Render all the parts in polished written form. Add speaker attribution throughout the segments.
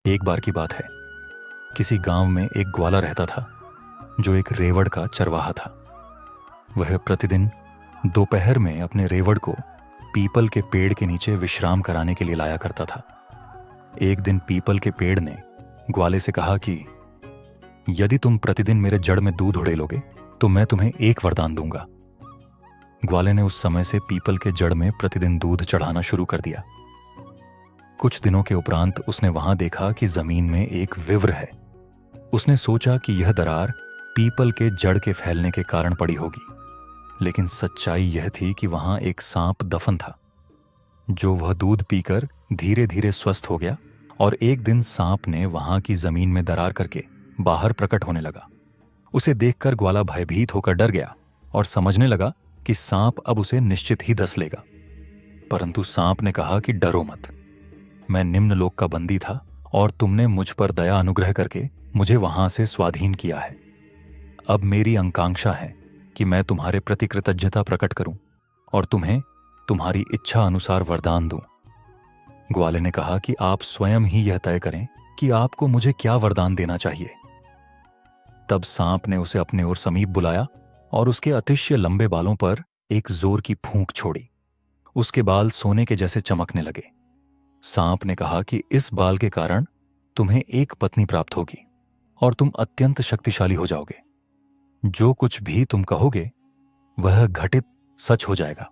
Speaker 1: एक बार की बात है, किसी गांव में एक ग्वाला रहता था जो एक रेवड़ का चरवाहा था। वह प्रतिदिन दोपहर में अपने रेवड़ को पीपल के पेड़ के नीचे विश्राम कराने के लिए लाया करता था। एक दिन पीपल के पेड़ ने ग्वाले से कहा कि यदि तुम प्रतिदिन मेरे जड़ में दूध उड़ेलोगे तो मैं तुम्हें एक वरदान दूंगा। ग्वाले ने उस समय से पीपल के जड़ में प्रतिदिन दूध चढ़ाना शुरू कर दिया। कुछ दिनों के उपरांत उसने वहां देखा कि जमीन में एक विव्र है। उसने सोचा कि यह दरार पीपल के जड़ के फैलने के कारण पड़ी होगी, लेकिन सच्चाई यह थी कि वहां एक सांप दफन था जो वह दूध पीकर धीरे धीरे स्वस्थ हो गया। और एक दिन सांप ने वहां की जमीन में दरार करके बाहर प्रकट होने लगा। उसे देखकर ग्वाला भयभीत होकर डर गया और समझने लगा कि सांप अब उसे निश्चित ही डस लेगा। परंतु सांप ने कहा कि डरो मत, मैं निम्न लोक का बंदी था और तुमने मुझ पर दया अनुग्रह करके मुझे वहां से स्वाधीन किया है। अब मेरी आकांक्षा है कि मैं तुम्हारे प्रति कृतज्ञता प्रकट करूं और तुम्हें तुम्हारी इच्छा अनुसार वरदान दूं। ग्वाले ने कहा कि आप स्वयं ही यह तय करें कि आपको मुझे क्या वरदान देना चाहिए। तब सांप ने उसे अपने ओर समीप बुलाया और उसके अतिशय लंबे बालों पर एक जोर की फूंक छोड़ी। उसके बाल सोने के जैसे चमकने लगे। सांप ने कहा कि इस बाल के कारण तुम्हें एक पत्नी प्राप्त होगी और तुम अत्यंत शक्तिशाली हो जाओगे। जो कुछ भी तुम कहोगे वह घटित सच हो जाएगा।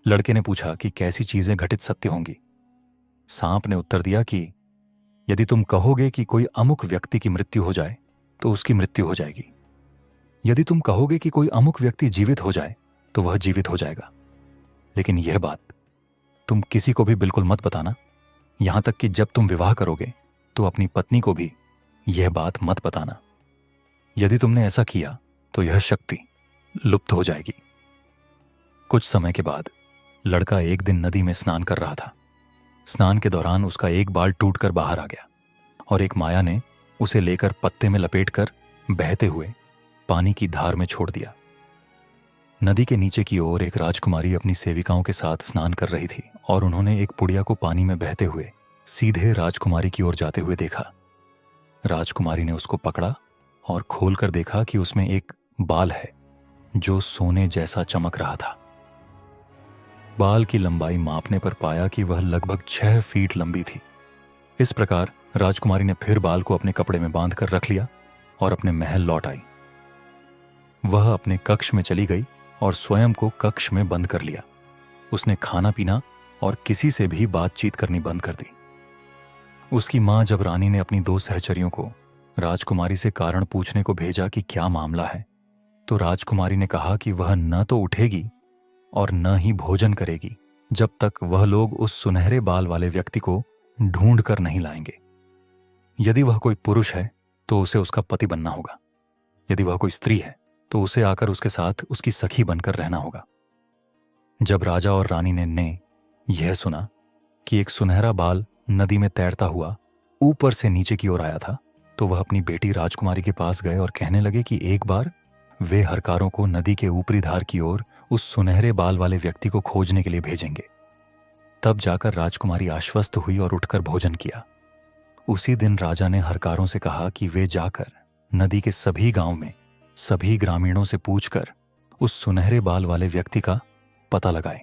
Speaker 1: लड़के ने पूछा कि कैसी चीजें घटित सत्य होंगी। सांप ने उत्तर दिया कि यदि तुम कहोगे कि कोई अमुक व्यक्ति की मृत्यु हो जाए तो उसकी मृत्यु हो जाएगी। यदि तुम कहोगे कि कोई अमुक व्यक्ति जीवित हो जाए तो वह जीवित हो जाएगा। लेकिन यह बात तुम किसी को भी बिल्कुल मत बताना, यहां तक कि जब तुम विवाह करोगे तो अपनी पत्नी को भी यह बात मत बताना। यदि तुमने ऐसा किया तो यह शक्ति लुप्त हो जाएगी। कुछ समय के बाद लड़का एक दिन नदी में स्नान कर रहा था। स्नान के दौरान उसका एक बाल टूटकर बाहर आ गया और एक माया ने उसे लेकर पत्ते में लपेटकर बहते हुए पानी की धार में छोड़ दिया। नदी के नीचे की ओर एक राजकुमारी अपनी सेविकाओं के साथ स्नान कर रही थी और उन्होंने एक पुड़िया को पानी में बहते हुए सीधे राजकुमारी की ओर जाते हुए देखा। राजकुमारी ने उसको पकड़ा और खोलकर देखा कि उसमें एक बाल है जो सोने जैसा चमक रहा था। बाल की लंबाई मापने पर पाया कि वह लगभग 6 फीट लंबी थी। इस प्रकार राजकुमारी ने फिर बाल को अपने कपड़े में बांधकर रख लिया और अपने महल लौट आई। वह अपने कक्ष में चली गई और स्वयं को कक्ष में बंद कर लिया। उसने खाना पीना और किसी से भी बातचीत करनी बंद कर दी। उसकी मां जब रानी ने अपनी 2 सहचरियों को राजकुमारी से कारण पूछने को भेजा कि क्या मामला है, तो राजकुमारी ने कहा कि वह न तो उठेगी और न ही भोजन करेगी जब तक वह लोग उस सुनहरे बाल वाले व्यक्ति को ढूंढ कर नहीं लाएंगे। यदि वह कोई पुरुष है तो उसे उसका पति बनना होगा। यदि वह कोई स्त्री है तो उसे आकर उसके साथ उसकी सखी बनकर रहना होगा। जब राजा और रानी ने यह सुना कि एक सुनहरा बाल नदी में तैरता हुआ ऊपर से नीचे की ओर आया था, तो वह अपनी बेटी राजकुमारी के पास गए और कहने लगे कि एक बार वे हरकारों को नदी के ऊपरी धार की ओर उस सुनहरे बाल वाले व्यक्ति को खोजने के लिए भेजेंगे। तब जाकर राजकुमारी आश्वस्त हुई और उठकर भोजन किया। उसी दिन राजा ने हरकारों से कहा कि वे जाकर नदी के सभी गांव में सभी ग्रामीणों से पूछकर उस सुनहरे बाल वाले व्यक्ति का पता लगाएं।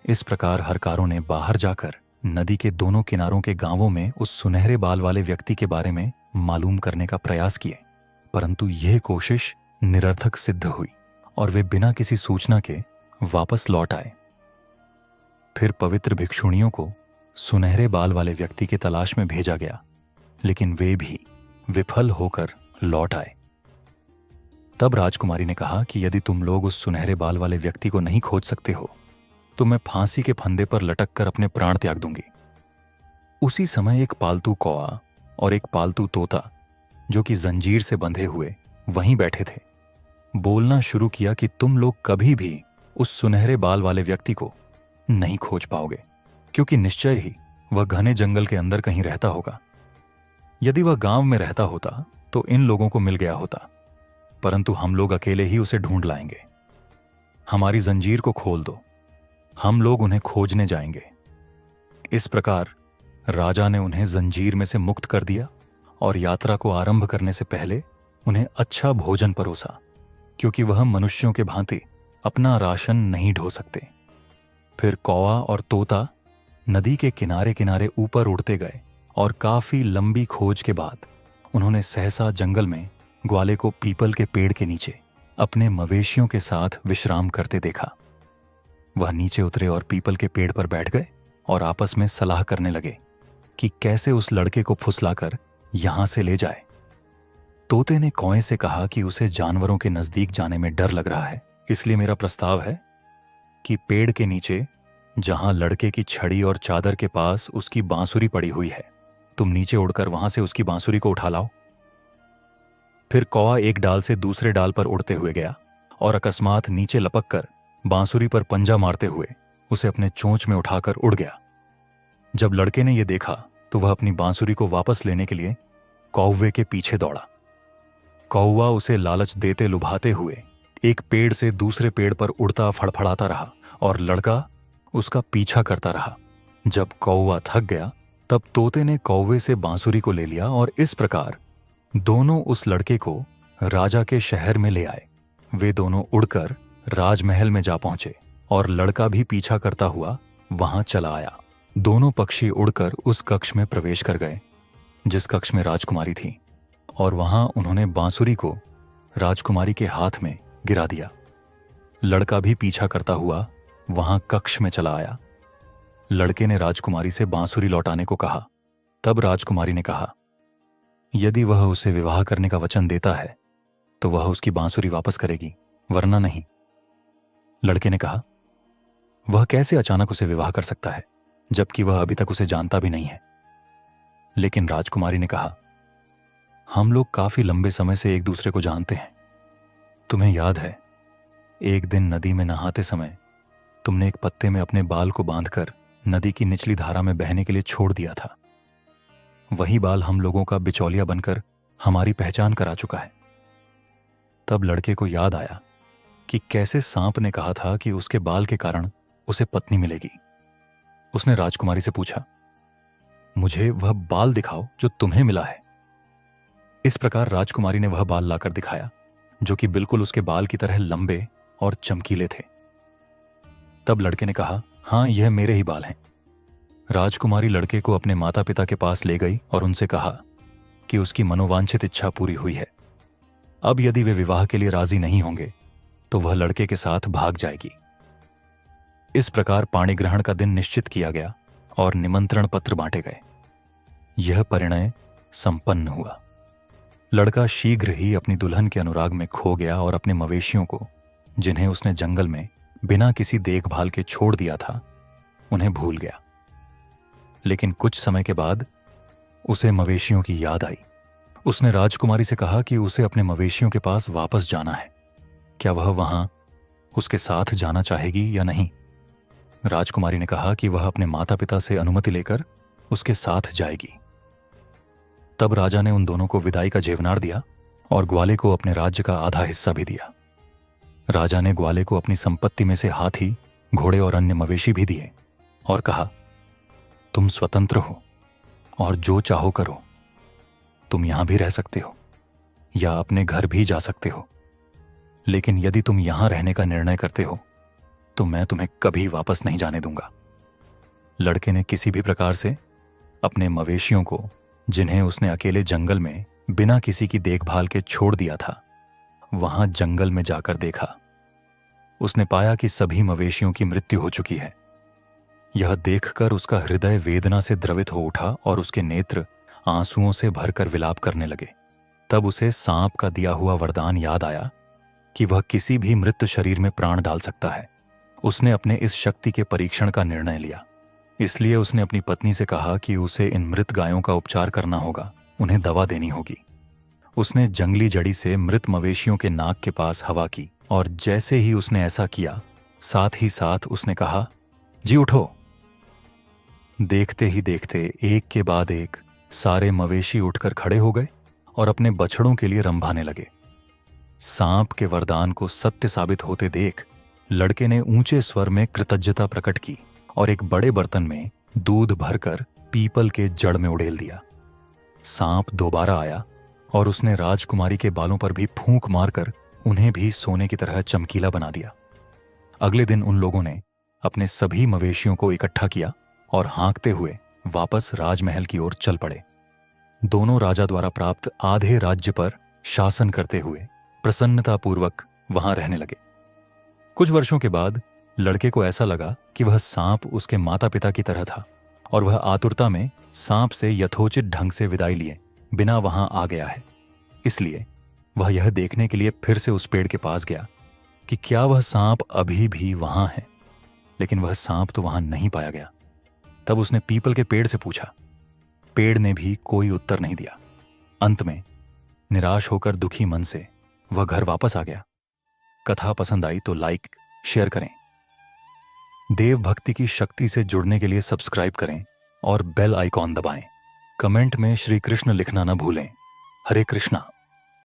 Speaker 1: इस प्रकार हरकारों ने बाहर जाकर नदी के दोनों किनारों के गांवों में उस सुनहरे बाल वाले व्यक्ति के बारे में मालूम करने का प्रयास किए, परंतु यह कोशिश निरर्थक सिद्ध हुई और वे बिना किसी सूचना के वापस लौट आए। फिर पवित्र भिक्षुणियों को सुनहरे बाल वाले व्यक्ति के तलाश में भेजा गया, लेकिन वे भी विफल होकर लौट आए। तब राजकुमारी ने कहा कि यदि तुम लोग उस सुनहरे बाल वाले व्यक्ति को नहीं खोज सकते हो तो मैं फांसी के फंदे पर लटक कर अपने प्राण त्याग दूंगी। उसी समय एक पालतू कौआ और एक पालतू तोता, जो कि जंजीर से बंधे हुए वहीं बैठे थे, बोलना शुरू किया कि तुम लोग कभी भी उस सुनहरे बाल वाले व्यक्ति को नहीं खोज पाओगे, क्योंकि निश्चय ही वह घने जंगल के अंदर कहीं रहता होगा। यदि वह गांव में रहता होता तो इन लोगों को मिल गया होता, परंतु हम लोग अकेले ही उसे ढूंढ लाएंगे। हमारी जंजीर को खोल दो, हम लोग उन्हें खोजने जाएंगे। इस प्रकार राजा ने उन्हें जंजीर में से मुक्त कर दिया और यात्रा को आरंभ करने से पहले उन्हें अच्छा भोजन परोसा, क्योंकि वह मनुष्यों के भांति अपना राशन नहीं ढो सकते। फिर कौवा और तोता नदी के किनारे किनारे ऊपर उड़ते गए और काफी लंबी खोज के बाद उन्होंने सहसा जंगल में ग्वाले को पीपल के पेड़ के नीचे अपने मवेशियों के साथ विश्राम करते देखा। वह नीचे उतरे और पीपल के पेड़ पर बैठ गए और आपस में सलाह करने लगे कि कैसे उस लड़के को फुसलाकर यहां से ले जाए। तोते ने कौए से कहा कि उसे जानवरों के नजदीक जाने में डर लग रहा है, इसलिए मेरा प्रस्ताव है कि पेड़ के नीचे जहां लड़के की छड़ी और चादर के पास उसकी बांसुरी पड़ी हुई है, तुम नीचे उड़कर वहां से उसकी बांसुरी को उठा लाओ। फिर कौवा एक डाल से दूसरे डाल पर उड़ते हुए गया और अकस्मात नीचे लपक कर बांसुरी पर पंजा मारते हुए उसे अपने चोंच में उठाकर उड़ गया। जब लड़के ने यह देखा तो वह अपनी बांसुरी को वापस लेने के लिए कौवे के पीछे दौड़ा। कौवा उसे लालच देते लुभाते हुए एक पेड़ से दूसरे पेड़ पर उड़ता फड़फड़ाता रहा और लड़का उसका पीछा करता रहा। जब कौवा थक गया तब तोते ने कौवे से बांसुरी को ले लिया और इस प्रकार दोनों उस लड़के को राजा के शहर में ले आए। वे दोनों उड़कर राजमहल में जा पहुंचे और लड़का भी पीछा करता हुआ वहां चला आया। दोनों पक्षी उड़कर उस कक्ष में प्रवेश कर गए जिस कक्ष में राजकुमारी थी, और वहां उन्होंने बांसुरी को राजकुमारी के हाथ में गिरा दिया। लड़का भी पीछा करता हुआ वहां कक्ष में चला आया। लड़के ने राजकुमारी से बांसुरी लौटाने को कहा। तब राजकुमारी ने कहा, यदि वह उसे विवाह करने का वचन देता है तो वह उसकी बांसुरी वापस करेगी, वरना नहीं। लड़के ने कहा, वह कैसे अचानक उसे विवाह कर सकता है जबकि वह अभी तक उसे जानता भी नहीं है। लेकिन राजकुमारी ने कहा, हम लोग काफी लंबे समय से एक दूसरे को जानते हैं। तुम्हें याद है, एक दिन नदी में नहाते समय तुमने एक पत्ते में अपने बाल को बांधकर नदी की निचली धारा में बहने के लिए छोड़ दिया था। वही बाल हम लोगों का बिचौलिया बनकर हमारी पहचान करा चुका है। तब लड़के को याद आया कि कैसे सांप ने कहा था कि उसके बाल के कारण उसे पत्नी मिलेगी। उसने राजकुमारी से पूछा, मुझे वह बाल दिखाओ जो तुम्हें मिला है। इस प्रकार राजकुमारी ने वह बाल लाकर दिखाया जो कि बिल्कुल उसके बाल की तरह लंबे और चमकीले थे। तब लड़के ने कहा, हाँ, यह मेरे ही बाल हैं। राजकुमारी लड़के को अपने माता पिता के पास ले गई और उनसे कहा कि उसकी मनोवांछित इच्छा पूरी हुई है। अब यदि वे विवाह के लिए राजी नहीं होंगे तो वह लड़के के साथ भाग जाएगी। इस प्रकार पाणी ग्रहण का दिन निश्चित किया गया और निमंत्रण पत्र बांटे गए। यह परिणय संपन्न हुआ। लड़का शीघ्र ही अपनी दुल्हन के अनुराग में खो गया और अपने मवेशियों को, जिन्हें उसने जंगल में बिना किसी देखभाल के छोड़ दिया था, उन्हें भूल गया। लेकिन कुछ समय के बाद उसे मवेशियों की याद आई। उसने राजकुमारी से कहा कि उसे अपने मवेशियों के पास वापस जाना है। क्या वह वहां उसके साथ जाना चाहेगी या नहीं? राजकुमारी ने कहा कि वह अपने माता पिता से अनुमति लेकर उसके साथ जाएगी। तब राजा ने उन दोनों को विदाई का जेवनार दिया और ग्वाले को अपने राज्य का आधा हिस्सा भी दिया। राजा ने ग्वाले को अपनी संपत्ति में से हाथी, घोड़े और अन्य मवेशी भी दिए और कहा, तुम स्वतंत्र हो और जो चाहो करो। तुम यहां भी रह सकते हो या अपने घर भी जा सकते हो, लेकिन यदि तुम यहां रहने का निर्णय करते हो तो मैं तुम्हें कभी वापस नहीं जाने दूंगा। लड़के ने किसी भी प्रकार से अपने मवेशियों को, जिन्हें उसने अकेले जंगल में बिना किसी की देखभाल के छोड़ दिया था, वहां जंगल में जाकर देखा। उसने पाया कि सभी मवेशियों की मृत्यु हो चुकी है। यह देखकर उसका हृदय वेदना से द्रवित हो उठा और उसके नेत्र आंसुओं से भरकर विलाप करने लगे। तब उसे सांप का दिया हुआ वरदान याद आया कि वह किसी भी मृत शरीर में प्राण डाल सकता है। उसने अपने इस शक्ति के परीक्षण का निर्णय लिया। इसलिए उसने अपनी पत्नी से कहा कि उसे इन मृत गायों का उपचार करना होगा, उन्हें दवा देनी होगी। उसने जंगली जड़ी से मृत मवेशियों के नाक के पास हवा की और जैसे ही उसने ऐसा किया, साथ ही साथ उसने कहा, जी उठो। देखते ही देखते एक के बाद एक सारे मवेशी उठकर खड़े हो गए और अपने बछड़ों के लिए रंभाने लगे। सांप के वरदान को सत्य साबित होते देख लड़के ने ऊंचे स्वर में कृतज्ञता प्रकट की और एक बड़े बर्तन में दूध भरकर पीपल के जड़ में उड़ेल दिया। सांप दोबारा आया और उसने राजकुमारी के बालों पर भी फूंक मारकर उन्हें भी सोने की तरह चमकीला बना दिया। अगले दिन उन लोगों ने अपने सभी मवेशियों को इकट्ठा किया और हाँकते हुए वापस राजमहल की ओर चल पड़े। दोनों राजा द्वारा प्राप्त आधे राज्य पर शासन करते हुए प्रसन्नतापूर्वक वहां रहने लगे। कुछ वर्षों के बाद लड़के को ऐसा लगा कि वह सांप उसके माता पिता की तरह था और वह आतुरता में सांप से यथोचित ढंग से विदाई लिए बिना वहां आ गया है। इसलिए वह यह देखने के लिए फिर से उस पेड़ के पास गया कि क्या वह सांप अभी भी वहां है, लेकिन वह सांप तो वहां नहीं पाया गया। तब उसने पीपल के पेड़ से पूछा। पेड़ ने भी कोई उत्तर नहीं दिया। अंत में निराश होकर दुखी मन से वह घर वापस आ गया। कथा पसंद आई तो लाइक शेयर करें। देव भक्ति की शक्ति से जुड़ने के लिए सब्सक्राइब करें और बेल आइकॉन दबाएं। कमेंट में श्री कृष्ण लिखना न भूलें। हरे कृष्णा।